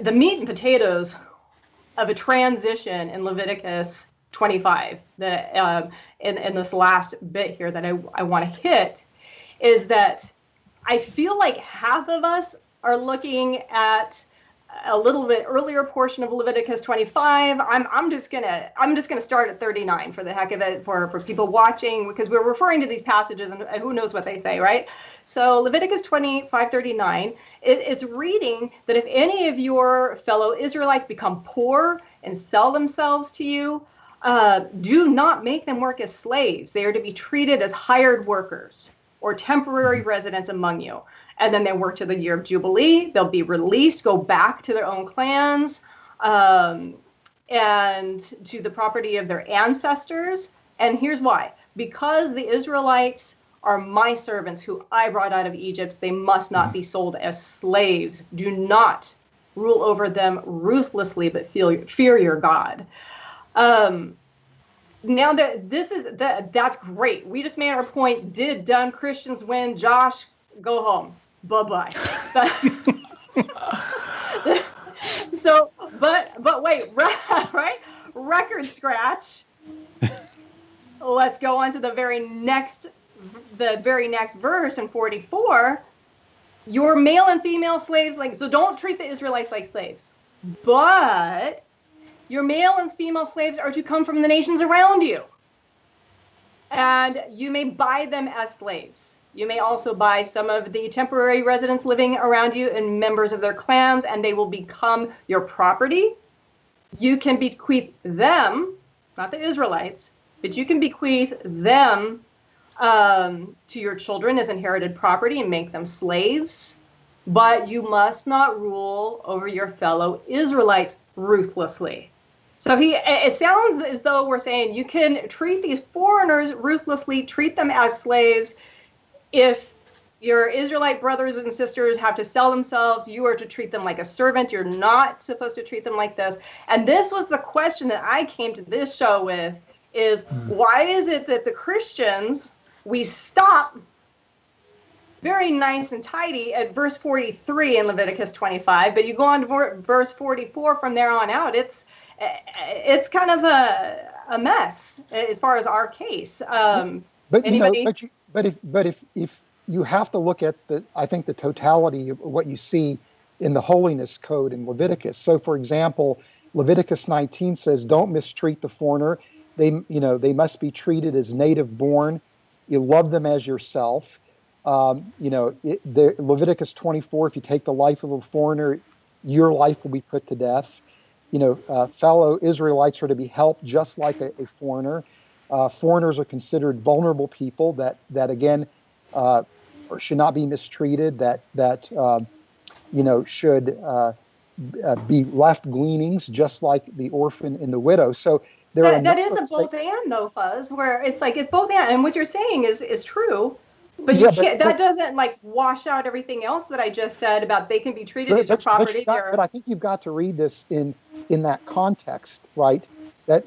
the meat and potatoes of a transition in Leviticus 25 that in this last bit here that I want to hit is that I feel like half of us are looking at a little bit earlier portion of Leviticus 25. I'm just gonna start at 39 for the heck of it for people watching, because we're referring to these passages and who knows what they say, right? So Leviticus 25:39, it's reading that if any of your fellow Israelites become poor and sell themselves to you, do not make them work as slaves. They are to be treated as hired workers or temporary residents among you. And then they work to the year of Jubilee. They'll be released, go back to their own clans, and to the property of their ancestors. And here's why. Because the Israelites are my servants who I brought out of Egypt, they must not be sold as slaves. Do not rule over them ruthlessly, but fear your God. Now that's great. We just made our point. Done. Christians win. Josh, go home. Bye-bye. So, but wait, right? Record scratch. Let's go on to the very next verse in 44. Your male and female slaves, so don't treat the Israelites like slaves, but your male and female slaves are to come from the nations around you, and you may buy them as slaves. You may also buy some of the temporary residents living around you and members of their clans, and they will become your property. You can bequeath them, not the Israelites, but you can bequeath them to your children as inherited property and make them slaves. But you must not rule over your fellow Israelites ruthlessly. So it sounds as though we're saying you can treat these foreigners ruthlessly, treat them as slaves. If your Israelite brothers and sisters have to sell themselves, you are to treat them like a servant. You're not supposed to treat them like this. And this was the question that I came to this show with, is why is it that the Christians, we stop very nice and tidy at verse 43 in Leviticus 25, but you go on to verse 44 from there on out, it's kind of a mess as far as our case. But if you have to look at I think the totality of what you see in the holiness code in Leviticus. So, for example, Leviticus 19 says, "Don't mistreat the foreigner. They must be treated as native born. You love them as yourself." Leviticus 24, if you take the life of a foreigner, your life will be put to death. Fellow Israelites are to be helped just like a foreigner. Foreigners are considered vulnerable people that again should not be mistreated. That should be left gleanings, just like the orphan and the widow. So that is a both and though, Fuzz, where it's both and. And what you're saying is true. But you can't. That doesn't wash out everything else that I just said about they can be treated as your property. But I think you've got to read this in that context, right? That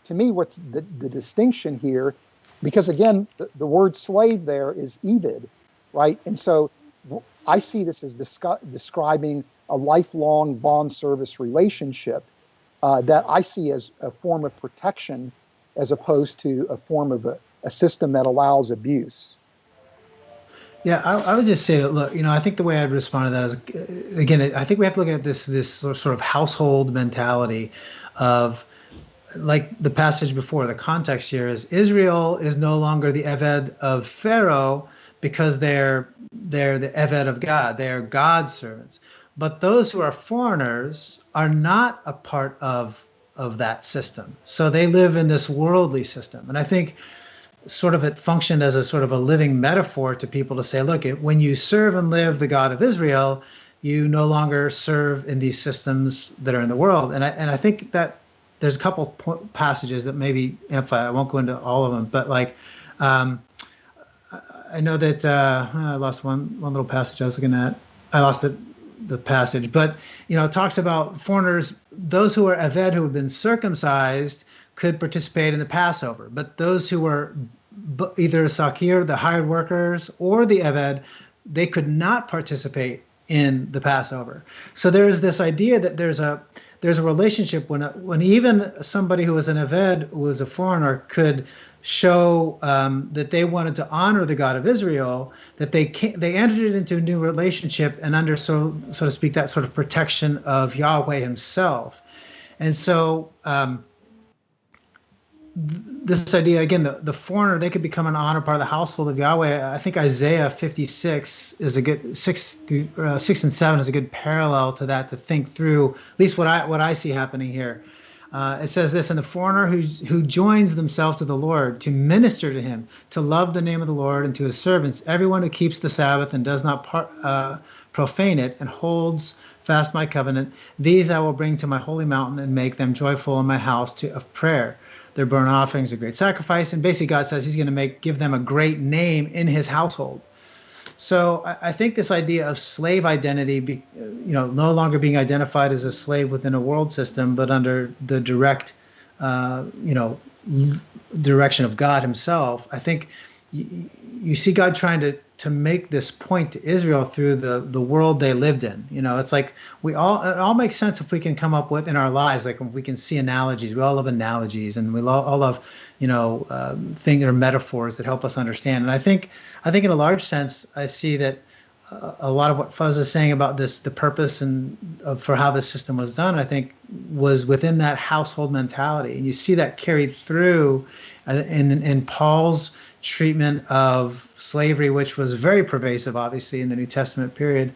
to me, what's the distinction here? Because again, the word slave there is Eved, right? And so I see this as describing a lifelong bond service relationship that I see as a form of protection, as opposed to a form of a system that allows abuse. Yeah, I would just say that, look, I think the way I'd respond to that is, again, I think we have to look at this sort of household mentality of, like the passage before, the context here is Israel is no longer the Eved of Pharaoh because they're the Eved of God. They're God's servants. But those who are foreigners are not a part of that system. So they live in this worldly system. And I think sort of it functioned as a sort of a living metaphor to people to say, look, when you serve and live the God of Israel, you no longer serve in these systems that are in the world. And I think that there's a couple passages that maybe amplify. I won't go into all of them, but I know that I lost one little passage I was looking at. I lost the passage, but it talks about foreigners, those who are Eved who have been circumcised could participate in the Passover, but those who were either Sakir, the hired workers, or the Eved, they could not participate in the Passover. So there is this idea that there's a relationship when even somebody who was an Eved, who was a foreigner, could show that they wanted to honor the God of Israel, that they entered into a new relationship and under, so to speak, that sort of protection of Yahweh himself. And so this idea, again, the foreigner, they could become an honored part of the household of Yahweh. I think Isaiah 56 is a good 6 and 7 is a good parallel to that, to think through at least what I see happening here. It says this: and the foreigner who joins themselves to the Lord to minister to him, to love the name of the Lord and to his servants, everyone who keeps the Sabbath and does not profane it and holds fast my covenant, these I will bring to my holy mountain and make them joyful in my house of prayer. Their burnt offerings, a great sacrifice. And basically God says he's going to give them a great name in his household. So I think this idea of slave identity, no longer being identified as a slave within a world system, but under the direct, direction of God himself. I think you see God trying to make this point to Israel through the world they lived in. It's like it all makes sense if we can come up with in our lives, like if we can see analogies. We all love analogies, and we all love, things or metaphors that help us understand. And I think in a large sense, I see that a lot of what Fuzz is saying about this, the purpose for how this system was done, I think was within that household mentality. And you see that carried through in Paul's treatment of slavery, which was very pervasive, obviously, in the New Testament period,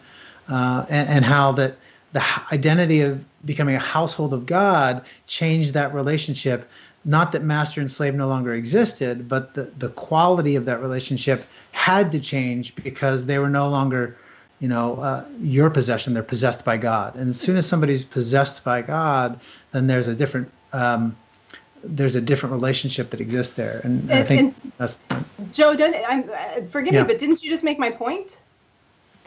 and how that the identity of becoming a household of God changed that relationship. Not that master and slave no longer existed, but the quality of that relationship had to change because they were no longer, your possession. They're possessed by God. And as soon as somebody's possessed by God, then there's a different relationship that exists there. And I think that's Joe, forgive me, but didn't you just make my point?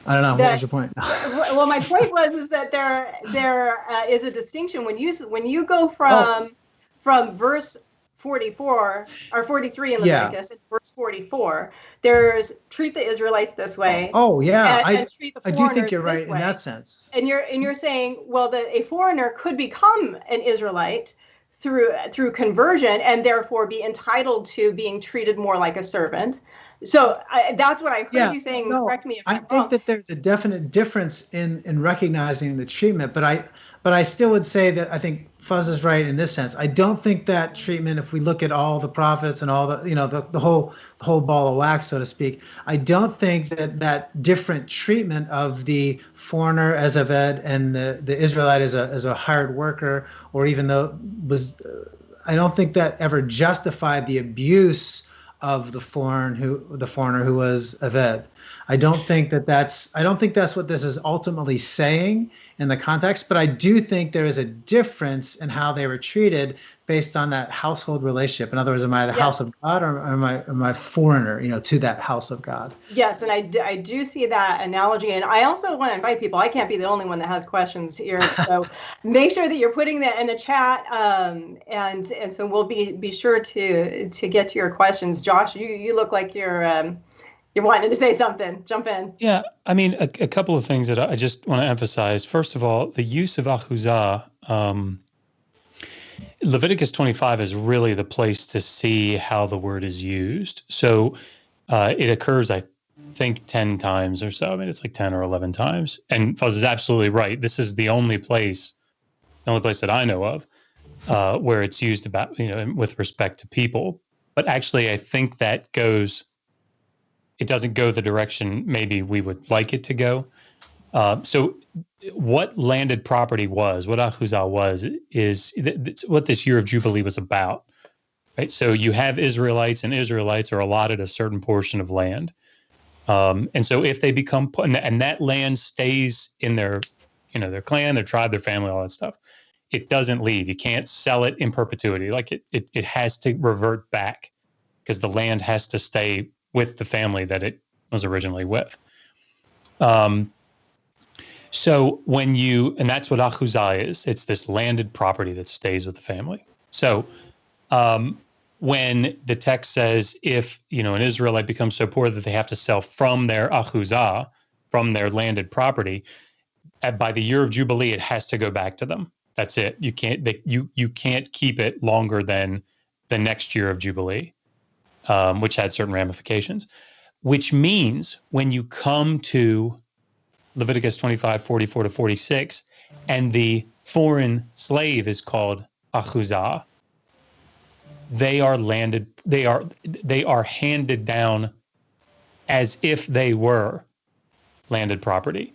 I don't know. What was your point? Well, my point was that there is a distinction when you go from verse 44 or 43 in Leviticus, and verse 44. There's treat the Israelites this way. Oh yeah, and treat the foreigners I do think you're right this way. In that sense. And you're saying, well, that a foreigner could become an Israelite through conversion and therefore be entitled to being treated more like a servant. So that's what I heard you saying. No, correct me if I'm wrong. I think that there's a definite difference in recognizing the treatment, but I still would say that I think Fuzz is right in this sense. I don't think that treatment, if we look at all the prophets and all the whole ball of wax, so to speak, I don't think that different treatment of the foreigner as a Ved and the Israelite as a hired worker, or even though I don't think that ever justified the abuse of the foreigner who was a Ved. I don't think that's what this is ultimately saying in the context, but I do think there is a difference in how they were treated based on that household relationship. In other words, am I the house of God, or am I foreigner, to that house of God? Yes, and I do see that analogy. And I also want to invite people. I can't be the only one that has questions here, so make sure that you're putting that in the chat, and so we'll be sure to get to your questions. Josh, you look like you're wanting to say something. Jump in. Yeah, I mean, a couple of things that I just want to emphasize. First of all, the use of achuzah, Leviticus 25 is really the place to see how the word is used. So it occurs, I think, 10 times or so. I mean, it's like 10 or 11 times. And Fuzz is absolutely right. This is the only place that I know of where it's used about, with respect to people. But actually, I think that it doesn't go the direction maybe we would like it to go. So what landed property was, what achuzah was, is what this year of Jubilee was about, right? So you have Israelites, and Israelites are allotted a certain portion of land. And so if they become, and that land stays in their clan, their tribe, their family, all that stuff, it doesn't leave. You can't sell it in perpetuity. Like it has to revert back, because the land has to stay with the family that it was originally with. So and that's what achuzah is. It's this landed property that stays with the family. So when the text says, if, an Israelite becomes so poor that they have to sell from their achuzah, from their landed property, by the year of Jubilee, it has to go back to them. That's it. You can't keep it longer than the next year of Jubilee, which had certain ramifications. Which means when you come to Leviticus 25:44 to 46, and the foreign slave is called achuzah, they are handed down as if they were landed property.